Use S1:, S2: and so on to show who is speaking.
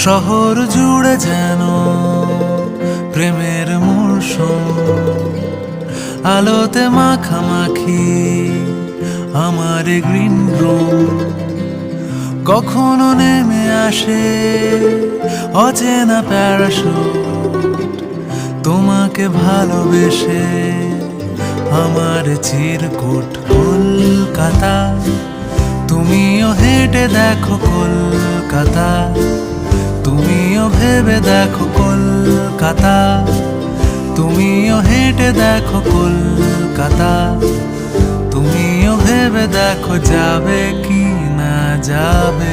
S1: শহর জুড়ে যেন প্রেমের মৌসুম, আলোতে মাখামাখি আমার গ্রিন রুম। কখনো নেমে আসে অচেনা প্যারাশুট, তোমাকে ভালোবেসে আমার চিরকুট। কলকাতা, তুমিও হেঁটে দেখো কলকাতা, তুমিও ভেবে দেখো কলকাতা, তুমিও হেঁটে দেখো কলকাতা, তুমিও ভেবে দেখো যাবে কি না যাবে